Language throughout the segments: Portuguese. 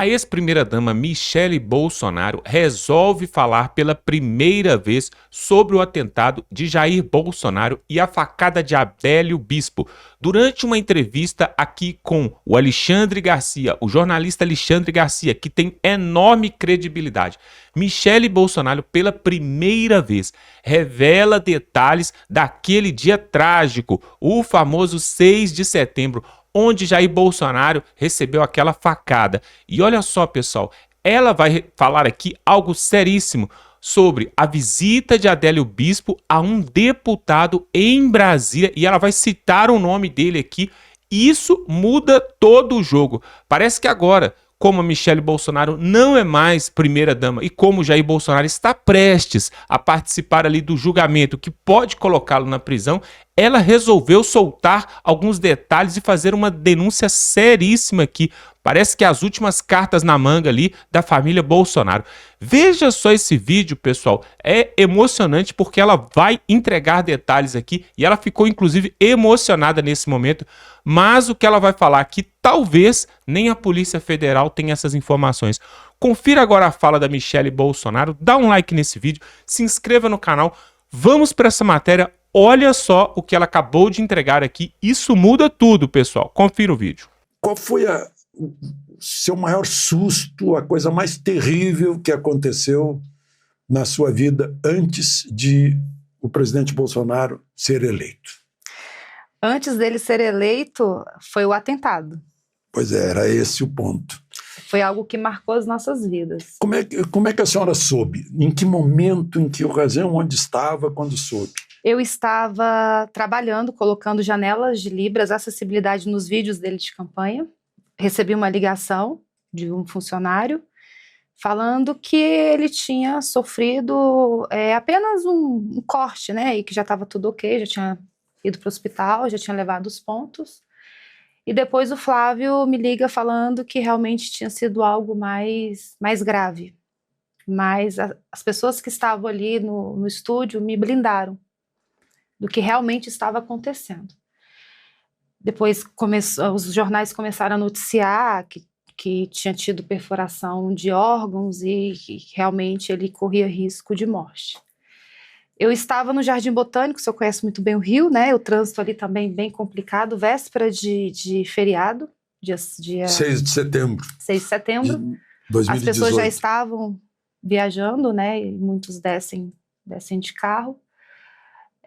A ex-primeira-dama Michele Bolsonaro resolve falar pela primeira vez sobre o atentado de Jair Bolsonaro e a facada de Adélio Bispo. Durante uma entrevista aqui com o Alexandre Garcia, o jornalista Alexandre Garcia, que tem enorme credibilidade, Michele Bolsonaro, pela primeira vez, revela detalhes daquele dia trágico, o famoso 6 de setembro, onde Jair Bolsonaro recebeu aquela facada. E olha só, pessoal, ela vai falar aqui algo seríssimo sobre a visita de Adélio Bispo a um deputado em Brasília, e ela vai citar o nome dele aqui. Isso muda todo o jogo. Parece que agora, como a Michele Bolsonaro não é mais primeira-dama e como Jair Bolsonaro está prestes a participar ali do julgamento que pode colocá-lo na prisão, ela resolveu soltar alguns detalhes e fazer uma denúncia seríssima aqui. Parece que as últimas cartas na manga ali da família Bolsonaro. Veja só esse vídeo, pessoal. É emocionante porque ela vai entregar detalhes aqui e ela ficou, inclusive, emocionada nesse momento. Mas o que ela vai falar aqui, talvez nem a Polícia Federal tenha essas informações. Confira agora a fala da Michele Bolsonaro, dá um like nesse vídeo, se inscreva no canal. Vamos para essa matéria. Olha só o que ela acabou de entregar aqui. Isso muda tudo, pessoal. Confira o vídeo. Qual foi o seu maior susto, a coisa mais terrível que aconteceu na sua vida antes de o presidente Bolsonaro ser eleito? Antes dele ser eleito, foi o atentado. Pois é, era esse o ponto. Foi algo que marcou as nossas vidas. Como é que a senhora soube? Em que momento, em que ocasião, onde estava, quando soube? Eu estava trabalhando, colocando janelas de Libras, acessibilidade nos vídeos dele de campanha. Recebi uma ligação de um funcionário falando que ele tinha sofrido apenas um corte, né? E que já estava tudo ok, já tinha ido para o hospital, já tinha levado os pontos. E depois o Flávio me liga falando que realmente tinha sido algo mais grave. Mas as pessoas que estavam ali no estúdio me blindaram do que realmente estava acontecendo. Depois os jornais começaram a noticiar que tinha tido perfuração de órgãos e que realmente ele corria risco de morte. Eu estava no Jardim Botânico, o senhor conhece muito bem o Rio, né? O trânsito ali também bem complicado, véspera de feriado, dia 6 de setembro. 6 de setembro. De 2018. As pessoas já estavam viajando, né? E muitos descem de carro.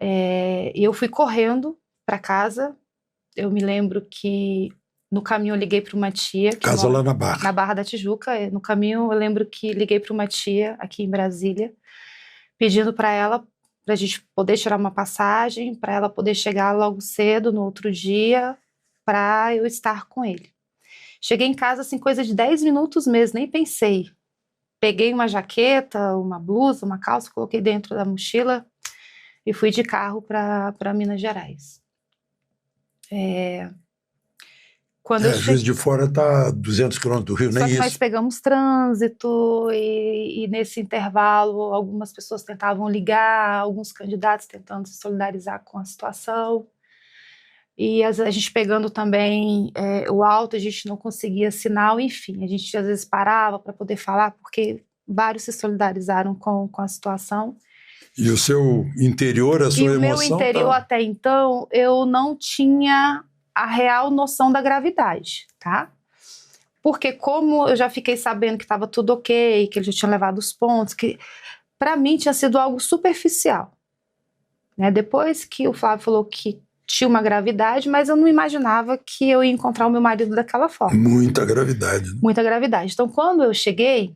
E eu fui correndo para casa. Eu me lembro que no caminho eu liguei para uma tia. Casa lá na Barra. Na Barra da Tijuca. No caminho eu lembro que liguei para uma tia aqui em Brasília, pedindo para ela, para a gente poder tirar uma passagem, para ela poder chegar logo cedo no outro dia, para eu estar com ele. Cheguei em casa assim, coisa de 10 minutos mesmo, nem pensei. Peguei uma jaqueta, uma blusa, uma calça, coloquei dentro da mochila e fui de carro para Minas Gerais. Juiz de Fora está a 200 quilômetros do Rio, nem isso. Só que nós pegamos trânsito e nesse intervalo algumas pessoas tentavam ligar, alguns candidatos tentando se solidarizar com a situação. E a gente pegando também o alto, a gente não conseguia sinal, enfim, a gente às vezes parava para poder falar, porque vários se solidarizaram com a situação. E o seu interior, a sua emoção? E o meu interior até então, eu não tinha a real noção da gravidade, tá? Porque como eu já fiquei sabendo que estava tudo ok, que ele já tinha levado os pontos, que para mim tinha sido algo superficial, né? Depois que o Flávio falou que tinha uma gravidade, mas eu não imaginava que eu ia encontrar o meu marido daquela forma. Muita gravidade. Né? Muita gravidade. Então, quando eu cheguei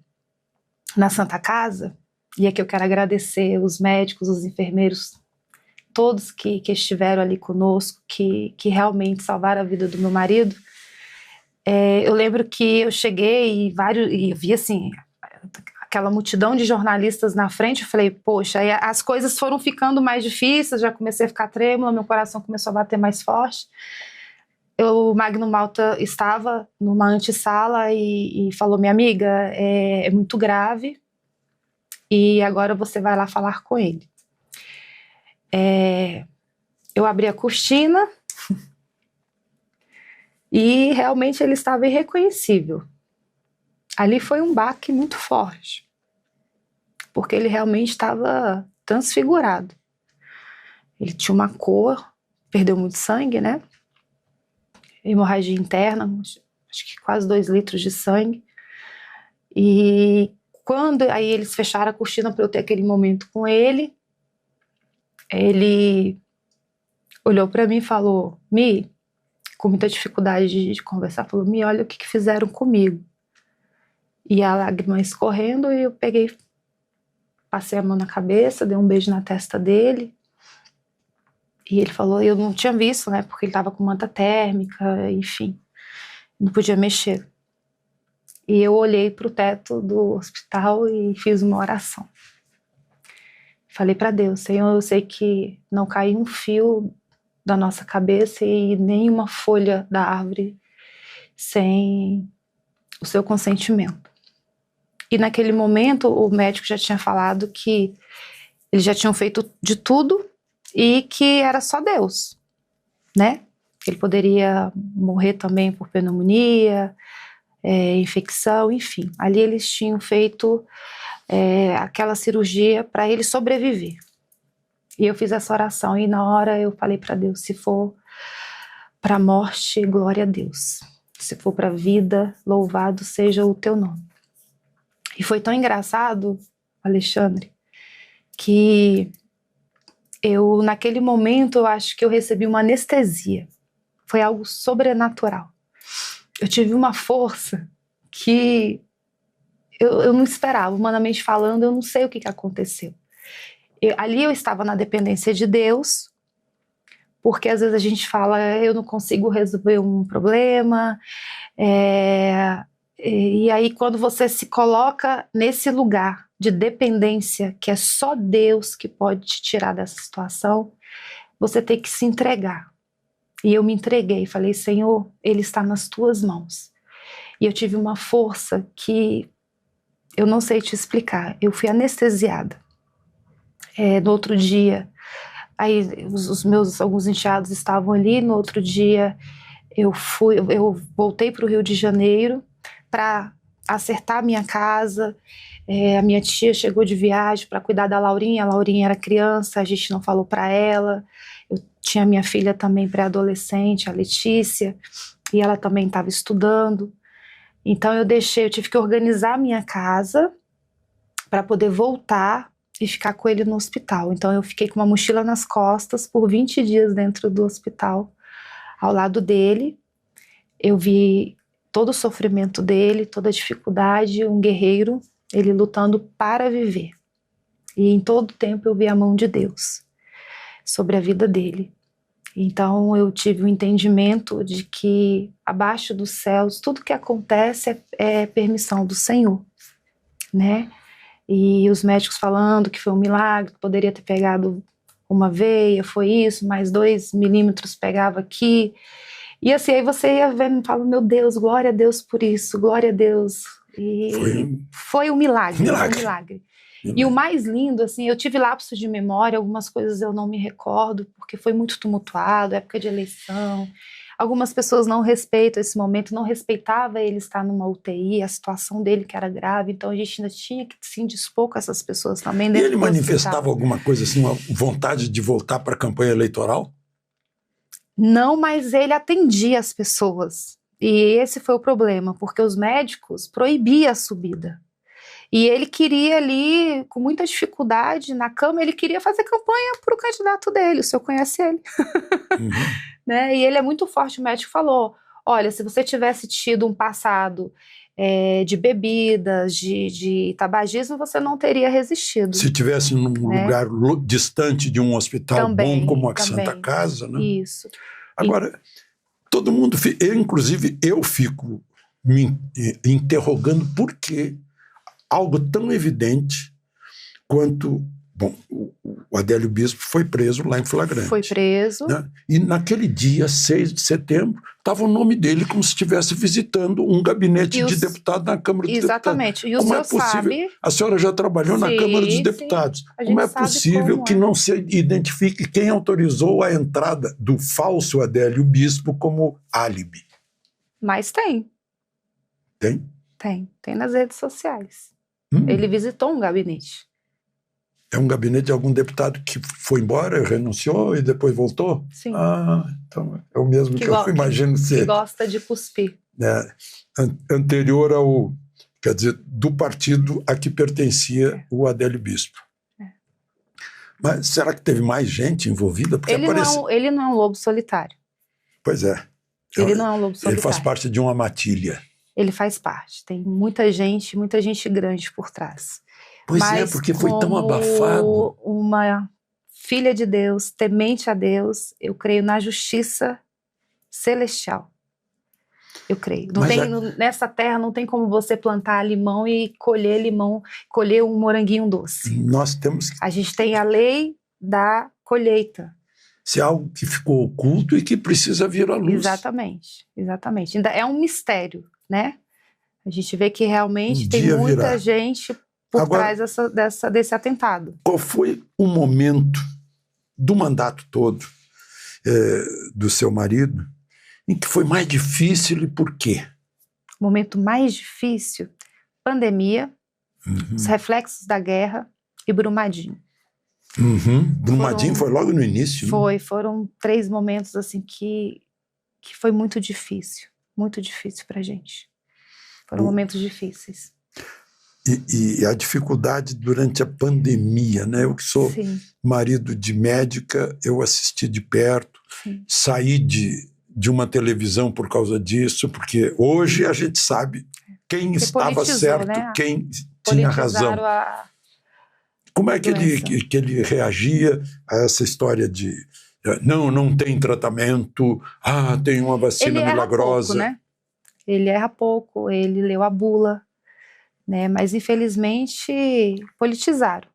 na Santa Casa, e aqui eu quero agradecer os médicos, os enfermeiros, todos que estiveram ali conosco, que realmente salvaram a vida do meu marido. Eu lembro que eu cheguei e vi assim, aquela multidão de jornalistas na frente, eu falei, poxa, aí as coisas foram ficando mais difíceis, já comecei a ficar trêmula, meu coração começou a bater mais forte. O Magno Malta estava numa antessala e falou, minha amiga, é muito grave e agora você vai lá falar com ele. Eu abri a cortina e realmente ele estava irreconhecível. Ali foi um baque muito forte, porque ele realmente estava transfigurado. Ele tinha uma cor, perdeu muito sangue, né? Hemorragia interna, acho que quase 2 litros de sangue. E quando aí eles fecharam a cortina para eu ter aquele momento com ele, ele olhou para mim e falou: Mi, com muita dificuldade de conversar, falou: Mi, olha o que fizeram comigo. E a lágrima escorrendo, e eu peguei, passei a mão na cabeça, dei um beijo na testa dele. E ele falou, eu não tinha visto, né, porque ele estava com manta térmica, enfim, não podia mexer. E eu olhei para o teto do hospital e fiz uma oração. Falei para Deus: Senhor, eu sei que não caiu um fio da nossa cabeça e nenhuma folha da árvore sem o seu consentimento. E naquele momento o médico já tinha falado que eles já tinham feito de tudo e que era só Deus, né? Ele poderia morrer também por pneumonia, infecção, enfim. Ali eles tinham feito aquela cirurgia para ele sobreviver. E eu fiz essa oração e na hora eu falei para Deus: se for para a morte, glória a Deus. Se for para a vida, louvado seja o teu nome. E foi tão engraçado, Alexandre, que eu, naquele momento, eu acho que eu recebi uma anestesia. Foi algo sobrenatural. Eu tive uma força que eu não esperava, humanamente falando, eu não sei o que aconteceu. Ali eu estava na dependência de Deus, porque às vezes a gente fala, eu não consigo resolver um problema, e aí quando você se coloca nesse lugar de dependência, que é só Deus que pode te tirar dessa situação, você tem que se entregar. E eu me entreguei, falei: Senhor, Ele está nas tuas mãos. E eu tive uma força que eu não sei te explicar. Eu fui anestesiada. No outro dia, aí os meus alguns enteados estavam ali. No outro dia, eu voltei para o Rio de Janeiro para acertar minha casa. A minha tia chegou de viagem para cuidar da Laurinha. A Laurinha era criança, a gente não falou para ela. Eu tinha minha filha também pré-adolescente, a Letícia, e ela também estava estudando. Então eu tive que organizar a minha casa para poder voltar e ficar com ele no hospital. Então eu fiquei com uma mochila nas costas por 20 dias dentro do hospital, ao lado dele. Eu vi todo o sofrimento dele, toda a dificuldade, um guerreiro, ele lutando para viver. E em todo tempo eu vi a mão de Deus sobre a vida dele. Então eu tive o entendimento de que abaixo dos céus tudo que acontece é permissão do Senhor, né? E os médicos falando que foi um milagre, que poderia ter pegado uma veia, foi isso, mais 2 milímetros pegava aqui. E assim, aí você ia vendo e fala: meu Deus, glória a Deus por isso, glória a Deus. E foi um milagre. Um milagre. E o mais lindo, assim, eu tive lapsos de memória, algumas coisas eu não me recordo, porque foi muito tumultuado, época de eleição. Algumas pessoas não respeitam esse momento, não respeitava ele estar numa UTI, a situação dele que era grave, então a gente ainda tinha que se indispor com essas pessoas também. E ele manifestava alguma coisa assim, uma vontade de voltar para a campanha eleitoral? Não, mas ele atendia as pessoas. E esse foi o problema, porque os médicos proibiam a subida. E ele queria ali, com muita dificuldade, na cama, ele queria fazer campanha para o candidato dele, o senhor conhece ele. Uhum. Né? E ele é muito forte, o médico falou: olha, se você tivesse tido um passado de bebidas, de tabagismo, você não teria resistido. Se tivesse num lugar distante de um hospital também, bom como a Santa Casa, né? Isso. Agora, todo mundo, inclusive eu fico me interrogando por que algo tão evidente quanto... Bom, o Adélio Bispo foi preso lá em flagrante. Foi preso. Né? E naquele dia, 6 de setembro, estava o nome dele como se estivesse visitando um gabinete de deputado na Câmara dos Exatamente. Deputados. Como é possível? A senhora já trabalhou na Câmara dos Deputados. Como é possível que não se identifique quem autorizou a entrada do falso Adélio Bispo como álibi? Mas tem. Tem? Tem nas redes sociais. Hum. Ele visitou um gabinete. É um gabinete de algum deputado que foi embora, renunciou e depois voltou? Sim. Ah, então é o mesmo que eu imagino que ser. gosta de cuspir. Anterior ao, quer dizer, do partido a que pertencia o Adélio Bispo. Mas será que teve mais gente envolvida? Porque Ele não é um lobo solitário. Pois é. Ele não é um lobo solitário. Ele faz parte de uma matilha. Ele faz parte. Tem muita gente grande por trás. Pois é, porque foi tão abafado. Uma filha de Deus, temente a Deus, eu creio na justiça celestial. Eu creio. Nessa terra não tem como você plantar limão e colher um moranguinho doce. Nós temos. A gente tem a lei da colheita. Isso é algo que ficou oculto e que precisa vir à luz. Exatamente. Ainda é um mistério, né? A gente vê que realmente tem muita gente por trás desse atentado. Qual foi o momento do mandato todo do seu marido em que foi mais difícil e por quê? O momento mais difícil, pandemia, os reflexos da guerra e Brumadinho. Brumadinho foi logo no início. Foram 3 momentos assim que foi muito difícil pra gente. Foram momentos difíceis. E a dificuldade durante a pandemia, né? Eu que sou marido de médica, eu assisti de perto, saí de uma televisão por causa disso, porque hoje a gente sabe quem estava certo, né? Quem tinha razão. Como é que ele reagia a essa história de não tem tratamento, tem uma vacina milagrosa? Pouco, né? Ele erra pouco, ele leu a bula, né? Mas infelizmente politizaram,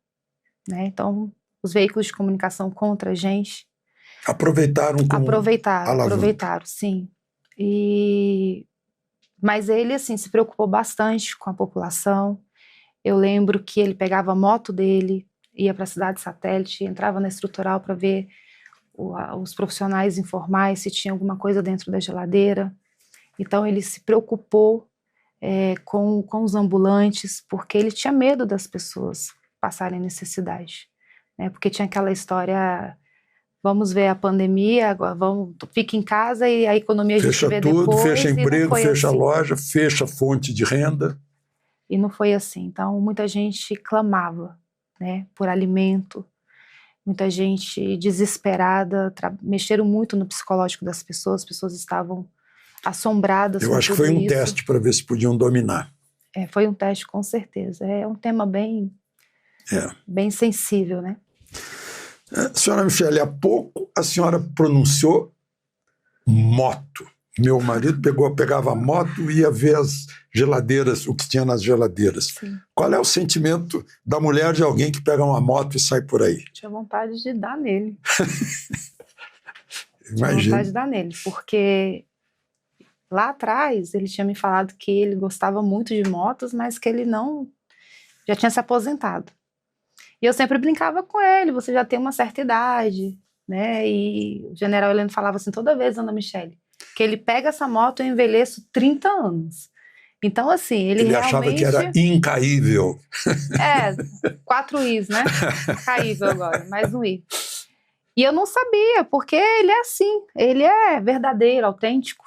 né? Então os veículos de comunicação contra a gente aproveitaram, sim. Mas ele assim se preocupou bastante com a população. Eu lembro que ele pegava a moto dele, ia para a cidade satélite, entrava na estrutural para ver os profissionais informais se tinha alguma coisa dentro da geladeira. Então ele se preocupou com os ambulantes, porque ele tinha medo das pessoas passarem necessidade, né? Porque tinha aquela história, vamos ver a pandemia, agora fica em casa e a economia a gente vê depois. Fecha tudo, fecha emprego, fecha loja, fecha fonte de renda. E não foi assim. Então muita gente clamava, né, por alimento, muita gente desesperada, mexeram muito no psicológico das pessoas, as pessoas estavam assombradas. Eu acho que foi um teste para ver se podiam dominar. Foi um teste, com certeza. É um tema bem sensível, né? Senhora Michele, há pouco a senhora pronunciou moto. Meu marido pegava a moto e ia ver as geladeiras, o que tinha nas geladeiras. Sim. Qual é o sentimento da mulher de alguém que pega uma moto e sai por aí? Tinha vontade de dar nele. Imagina. Tinha vontade de dar nele, porque lá atrás ele tinha me falado que ele gostava muito de motos, mas que ele já tinha se aposentado. E eu sempre brincava com ele, você já tem uma certa idade, né? E o general Heleno falava assim toda vez, Ana Michele, que ele pega essa moto e eu envelheço 30 anos. Então, assim, ele realmente... achava que era incaível. 4 Is, né? Caível agora, mais um I. E eu não sabia, porque ele é assim, ele é verdadeiro, autêntico,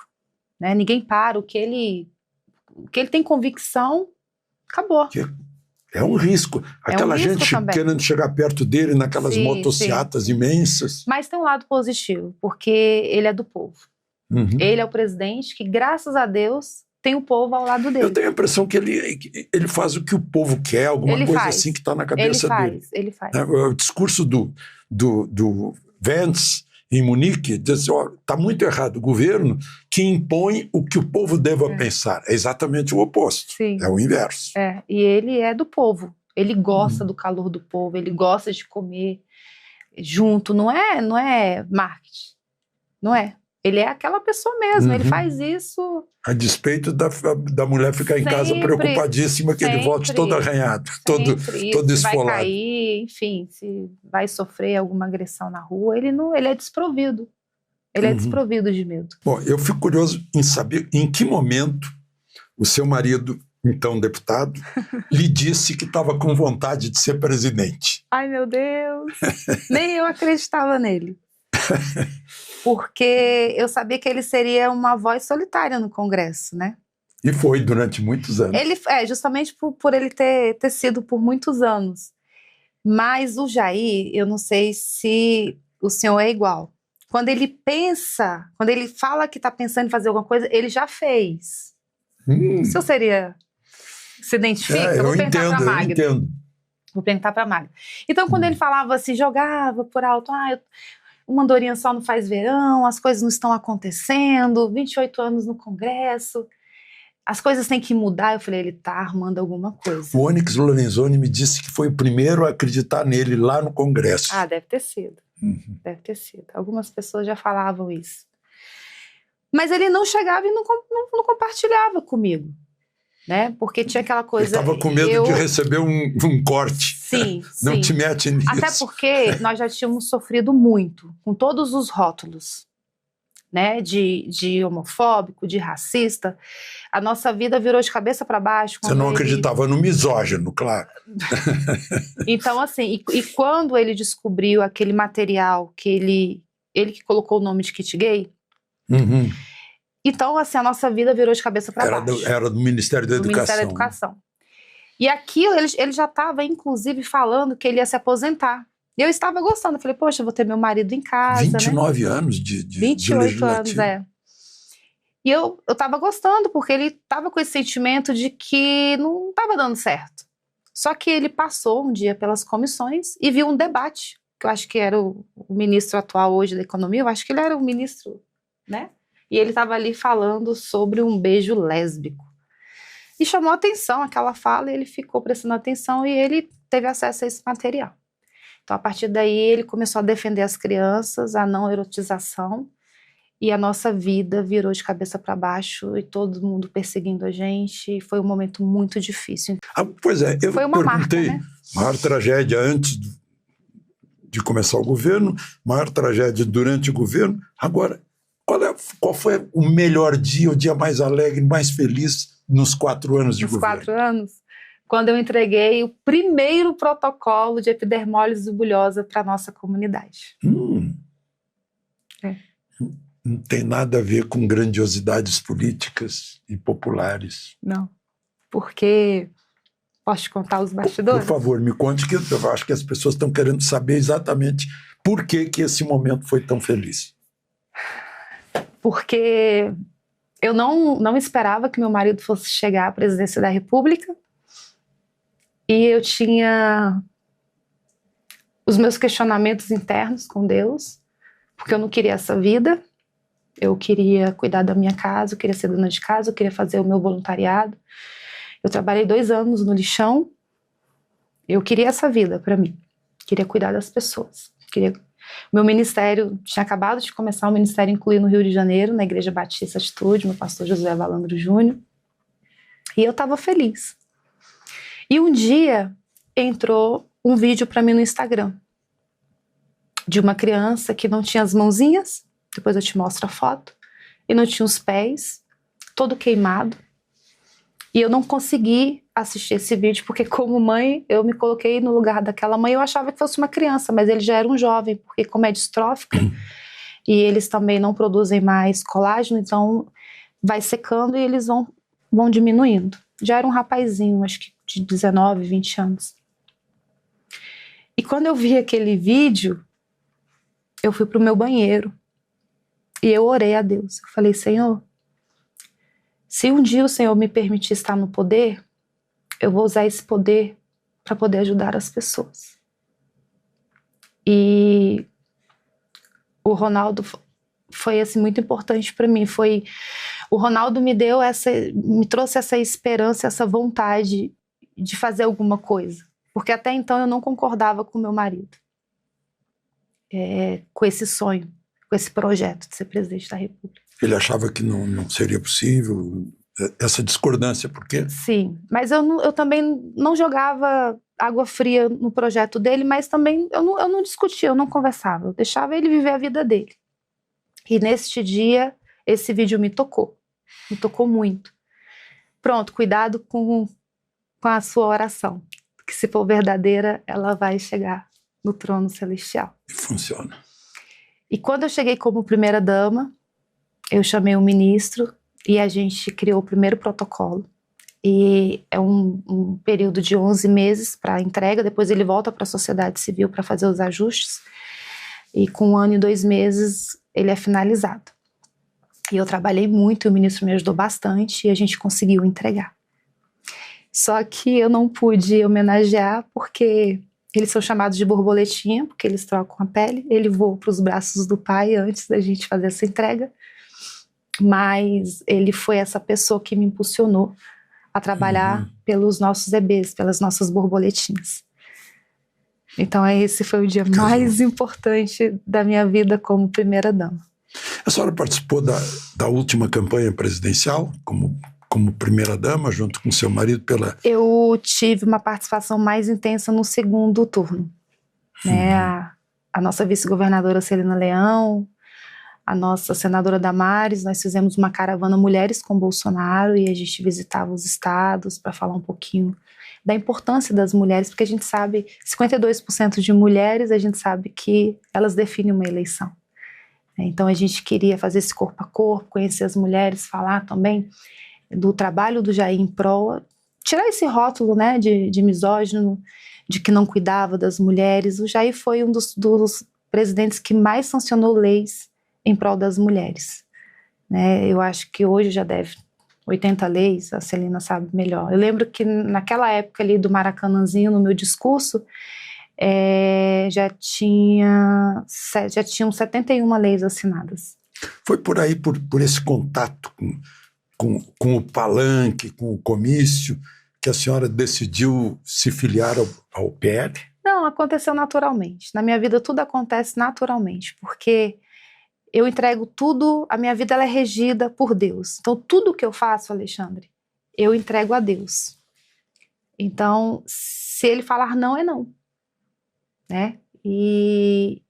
né? Ninguém para, o que ele tem convicção, acabou. É um risco. Aquela gente também. Querendo chegar perto dele naquelas motocicletas imensas. Mas tem um lado positivo, porque ele é do povo. Ele é o presidente que, graças a Deus, tem o povo ao lado dele. Eu tenho a impressão que ele faz o que o povo quer, alguma coisa assim que está na cabeça dele. Ele faz. O discurso do Vance em Munique diz: está muito errado o governo que impõe o que o povo deva pensar. É exatamente o oposto. Sim. É o inverso. E ele é do povo. Ele gosta do calor do povo, ele gosta de comer junto. Não é marketing. Não é. Ele é aquela pessoa mesmo, ele faz isso... A despeito da mulher ficar em casa preocupadíssima que ele volte todo arranhado, todo esfolado. Se vai cair, enfim, se vai sofrer alguma agressão na rua, ele é desprovido. Ele é desprovido de medo. Bom, eu fico curioso em saber em que momento o seu marido então deputado, lhe disse que estava com vontade de ser presidente. Ai, meu Deus! Nem eu acreditava nele. Porque eu sabia que ele seria uma voz solitária no Congresso, né? E foi durante muitos anos. Ele, justamente por ele ter sido por muitos anos. Mas o Jair, eu não sei se o senhor é igual. Quando ele pensa, quando ele fala que está pensando em fazer alguma coisa, ele já fez. O senhor se identifica? Eu entendo. Vou perguntar para a Magda. Então, quando ele falava assim, jogava por alto, uma andorinha só não faz verão, as coisas não estão acontecendo, 28 anos no Congresso, as coisas têm que mudar. Eu falei, ele está armando alguma coisa. O Onyx Lorenzoni me disse que foi o primeiro a acreditar nele lá no Congresso. Deve ter sido. Deve ter sido. Algumas pessoas já falavam isso. Mas ele não chegava e não compartilhava comigo. Né? Porque tinha aquela coisa... Ele estava com medo de receber um corte. Sim, Não sim. te mete nisso. Até porque nós já tínhamos sofrido muito, com todos os rótulos, né? De homofóbico, de racista. A nossa vida virou de cabeça para baixo. Você não acreditava no misógino, claro. Então, assim, e quando ele descobriu aquele material que ele que colocou o nome de kit gay... Então, assim, a nossa vida virou de cabeça para baixo. Era do Ministério da Educação. Ministério da Educação. E aquilo, ele já estava, inclusive, falando que ele ia se aposentar. E eu estava gostando. Eu falei, poxa, eu vou ter meu marido em casa, 29 anos de 28 anos, E eu estava gostando, porque ele estava com esse sentimento de que não estava dando certo. Só que ele passou um dia pelas comissões e viu um debate, que eu acho que era o ministro atual hoje da Economia, eu acho que ele era o ministro, né? E ele estava ali falando sobre um beijo lésbico. E chamou atenção aquela fala, e ele ficou prestando atenção e ele teve acesso a esse material. Então, a partir daí, ele começou a defender as crianças, a não erotização, e a nossa vida virou de cabeça para baixo, e todo mundo perseguindo a gente, e foi um momento muito difícil. Pois é, eu foi uma perguntei, marca, né? Maior tragédia antes de começar o governo, maior tragédia durante o governo, agora... Qual foi o melhor dia, o dia mais alegre, mais feliz nos 4 anos de governo? Nos 4 anos? Quando eu entreguei o primeiro protocolo de epidermólise bulhosa para a nossa comunidade. Não tem nada a ver com grandiosidades políticas e populares. Não, porque... Posso te contar os bastidores? Por favor, me conte, que eu acho que as pessoas estão querendo saber exatamente por que esse momento foi tão feliz. Porque eu não esperava que meu marido fosse chegar à presidência da República, e eu tinha os meus questionamentos internos com Deus, porque eu não queria essa vida, eu queria cuidar da minha casa, eu queria ser dona de casa, eu queria fazer o meu voluntariado. Eu trabalhei 2 anos no lixão, eu queria essa vida para mim, queria cuidar das pessoas, Meu ministério, tinha acabado de começar o ministério Incluir no Rio de Janeiro, na Igreja Batista Atitude, meu pastor José Valandro Júnior, e eu estava feliz. E um dia entrou um vídeo para mim no Instagram, de uma criança que não tinha as mãozinhas, depois eu te mostro a foto, e não tinha os pés, todo queimado, e eu não consegui assistir esse vídeo, porque como mãe, eu me coloquei no lugar daquela mãe, eu achava que fosse uma criança, mas ele já era um jovem, porque como é distrófica, e eles também não produzem mais colágeno, então vai secando e eles vão diminuindo. Já era um rapazinho, acho que de 19, 20 anos. E quando eu vi aquele vídeo, eu fui pro meu banheiro, e eu orei a Deus, eu falei, Senhor, se um dia o Senhor me permitir estar no poder, eu vou usar esse poder para poder ajudar as pessoas. E o Ronaldo foi assim, muito importante para mim. O Ronaldo me trouxe essa esperança, essa vontade de fazer alguma coisa. Porque até então eu não concordava com meu marido. Com esse sonho, com esse projeto de ser presidente da República. Ele achava que não seria possível essa discordância, por quê? Sim, mas eu também não jogava água fria no projeto dele, mas também eu não discutia, eu não conversava, eu deixava ele viver a vida dele. E neste dia, esse vídeo me tocou muito. Pronto, cuidado com a sua oração, que se for verdadeira, ela vai chegar no trono celestial. Funciona. E quando eu cheguei como primeira-dama, eu chamei um ministro e a gente criou o primeiro protocolo. E é um período de 11 meses para entrega, depois ele volta para a sociedade civil para fazer os ajustes, e com 1 ano e 2 meses ele é finalizado. E eu trabalhei muito, o ministro me ajudou bastante e a gente conseguiu entregar. Só que eu não pude homenagear porque eles são chamados de borboletinha, porque eles trocam a pele, ele voa para os braços do pai antes da gente fazer essa entrega, mas ele foi essa pessoa que me impulsionou a trabalhar pelos nossos bebês, pelas nossas borboletinhas. Então esse foi o dia mais importante da minha vida como primeira-dama. A senhora participou da última campanha presidencial como primeira-dama, junto com seu marido Eu tive uma participação mais intensa no segundo turno. Né? A nossa vice-governadora Celina Leão, a nossa senadora Damares, nós fizemos uma caravana Mulheres com Bolsonaro e a gente visitava os estados para falar um pouquinho da importância das mulheres, porque a gente sabe, 52% de mulheres, a gente sabe que elas definem uma eleição. Então a gente queria fazer esse corpo a corpo, conhecer as mulheres, falar também do trabalho do Jair em prol, tirar esse rótulo, né, de misógino, de que não cuidava das mulheres. O Jair foi um dos presidentes que mais sancionou leis em prol das mulheres. Né? Eu acho que hoje já deve 80 leis, a Celina sabe melhor. Eu lembro que naquela época ali do Maracanãzinho, no meu discurso, já tinham 71 leis assinadas. Foi por aí, por esse contato com o palanque, com o comício, que a senhora decidiu se filiar ao PL? Não, aconteceu naturalmente. Na minha vida tudo acontece naturalmente, porque eu entrego tudo, a minha vida ela é regida por Deus. Então tudo que eu faço, Alexandre, eu entrego a Deus. Então, se ele falar não, é não. Né? E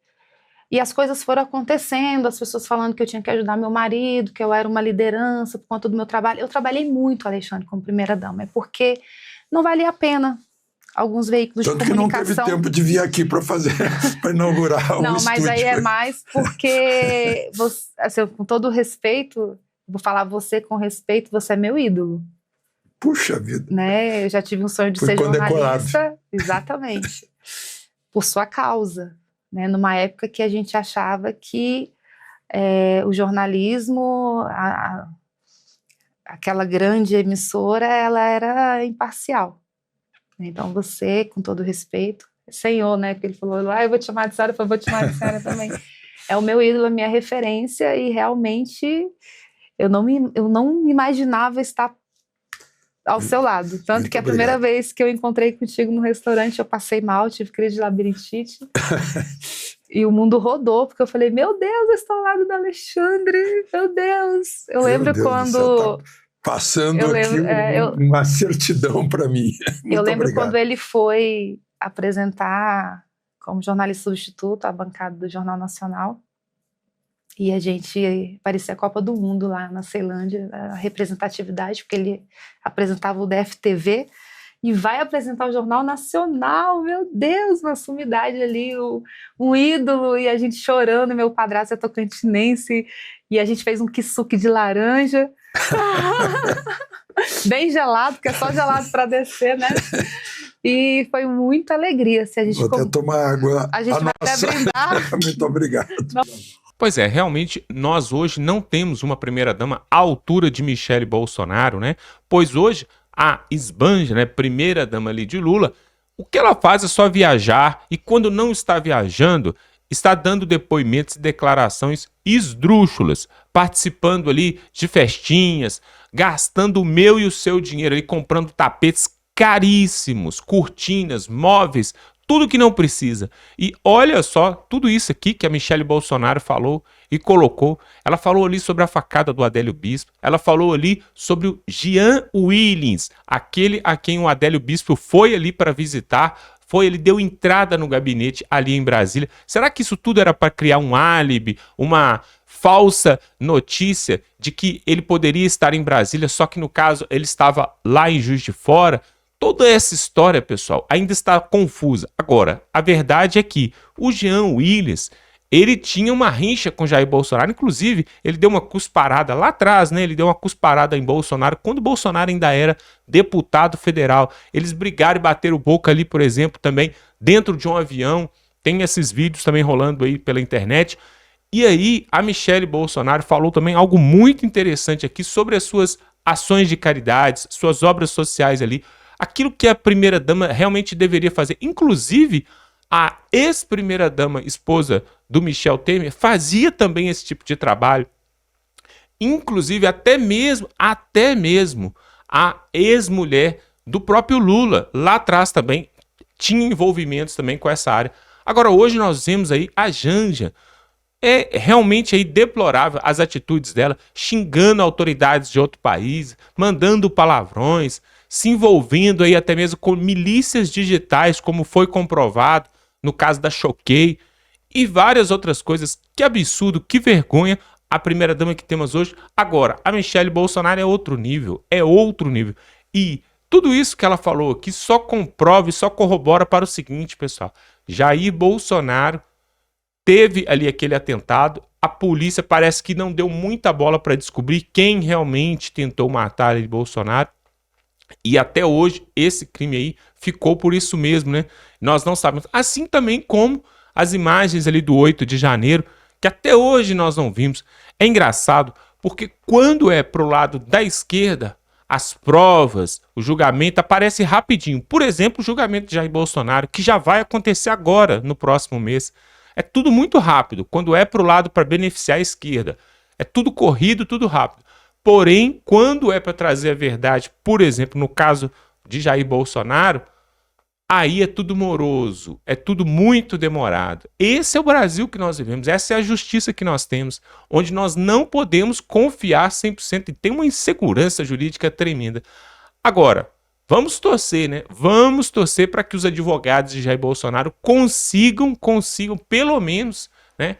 as coisas foram acontecendo, as pessoas falando que eu tinha que ajudar meu marido, que eu era uma liderança por conta do meu trabalho. Eu trabalhei muito, Alexandre, como primeira-dama, é porque não valia a pena alguns veículos de comunicação. Tanto que não teve tempo de vir aqui para inaugurar não, estúdio. Mas aí é mais porque, você, assim, com todo respeito, vou falar você com respeito, você é meu ídolo. Puxa vida. Né? Eu já tive um sonho de ser jornalista. Exatamente. Por sua causa, né? Numa época que a gente achava que o jornalismo, aquela grande emissora, ela era imparcial. Então você, com todo respeito, senhor, né? Porque ele falou, eu vou te chamar de senhora, eu vou te chamar de senhora também. É o meu ídolo, a minha referência, e realmente eu não me imaginava estar ao seu lado. Tanto muito que a primeira vez que eu encontrei contigo no restaurante, eu passei mal, tive crise de labirintite. E o mundo rodou, porque eu falei, meu Deus, eu estou ao lado do Alexandre, meu Deus. Eu lembro quando... Tá passando uma certidão para mim. Eu lembro quando ele foi apresentar como jornalista substituto a bancada do Jornal Nacional. E a gente parecia a Copa do Mundo lá na Ceilândia, a representatividade, porque ele apresentava o DFTV e vai apresentar o Jornal Nacional, meu Deus, uma sumidade ali, um ídolo, e a gente chorando, meu padrasto é tocantinense, e a gente fez um kisuke de laranja, bem gelado, porque é só gelado para descer, né? E foi muita alegria. Se a gente vou até tomar água. A gente vai até brindar. Muito obrigado. Pois é, realmente nós hoje não temos uma primeira-dama à altura de Michele Bolsonaro, né? Pois hoje a esbanja, né, primeira-dama ali de Lula, o que ela faz é só viajar e quando não está viajando, está dando depoimentos e declarações esdrúxulas, participando ali de festinhas, gastando o meu e o seu dinheiro ali, comprando tapetes caríssimos, cortinas, móveis, tudo que não precisa. E olha só, tudo isso aqui que a Michele Bolsonaro falou e colocou. Ela falou ali sobre a facada do Adélio Bispo. Ela falou ali sobre o Jean Willis, aquele a quem o Adélio Bispo foi ali para visitar. ele deu entrada no gabinete ali em Brasília. Será que isso tudo era para criar um álibi, uma falsa notícia de que ele poderia estar em Brasília, só que no caso ele estava lá em Juiz de Fora? Toda essa história, pessoal, ainda está confusa. Agora, a verdade é que o Jean Willis, ele tinha uma rincha com Jair Bolsonaro, inclusive ele deu uma cusparada lá atrás, né? Ele deu uma cusparada em Bolsonaro, quando Bolsonaro ainda era deputado federal. Eles brigaram e bateram boca ali, por exemplo, também dentro de um avião. Tem esses vídeos também rolando aí pela internet. E aí a Michelle Bolsonaro falou também algo muito interessante aqui sobre as suas ações de caridade, suas obras sociais ali, aquilo que a primeira-dama realmente deveria fazer. Inclusive, a ex-primeira-dama, esposa do Michel Temer, fazia também esse tipo de trabalho. Inclusive, até mesmo a ex-mulher do próprio Lula, lá atrás também, tinha envolvimentos também com essa área. Agora, hoje nós vemos aí a Janja. É realmente aí deplorável as atitudes dela, xingando autoridades de outro país, mandando palavrões, se envolvendo aí até mesmo com milícias digitais, como foi comprovado no caso da Choquei, e várias outras coisas. Que absurdo, que vergonha a primeira-dama que temos hoje. Agora, a Michelle Bolsonaro é outro nível, E tudo isso que ela falou aqui só comprova e só corrobora para o seguinte, pessoal. Jair Bolsonaro teve ali aquele atentado, a polícia parece que não deu muita bola para descobrir quem realmente tentou matar ali Bolsonaro. E até hoje, esse crime aí ficou por isso mesmo, né? Nós não sabemos. Assim também como as imagens ali do 8 de janeiro, que até hoje nós não vimos. É engraçado, porque quando é pro lado da esquerda, as provas, o julgamento aparece rapidinho. Por exemplo, o julgamento de Jair Bolsonaro, que já vai acontecer agora, no próximo mês. É tudo muito rápido, quando é pro lado para beneficiar a esquerda. É tudo corrido, tudo rápido. Porém, quando é para trazer a verdade, por exemplo, no caso de Jair Bolsonaro, aí é tudo moroso, é tudo muito demorado. Esse é o Brasil que nós vivemos, essa é a justiça que nós temos, onde nós não podemos confiar 100% e tem uma insegurança jurídica tremenda. Agora, vamos torcer, né? Vamos torcer para que os advogados de Jair Bolsonaro consigam pelo menos, né,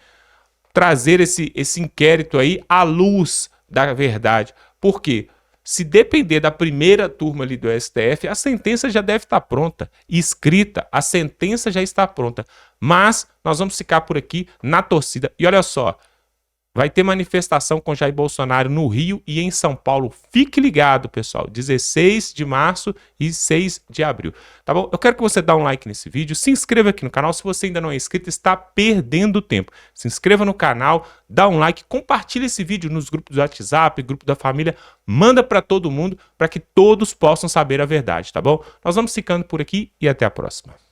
trazer esse inquérito aí à luz da verdade. Por quê? Se depender da primeira turma ali do STF, a sentença já deve estar pronta, escrita, a sentença já está pronta. Mas nós vamos ficar por aqui na torcida. E olha só, vai ter manifestação com Jair Bolsonaro no Rio e em São Paulo. Fique ligado, pessoal. 16 de março e 6 de abril. Tá bom? Eu quero que você dê um like nesse vídeo. Se inscreva aqui no canal. Se você ainda não é inscrito, está perdendo tempo. Se inscreva no canal, dá um like, compartilhe esse vídeo nos grupos do WhatsApp, grupo da família. Manda para todo mundo para que todos possam saber a verdade, tá bom? Nós vamos ficando por aqui e até a próxima.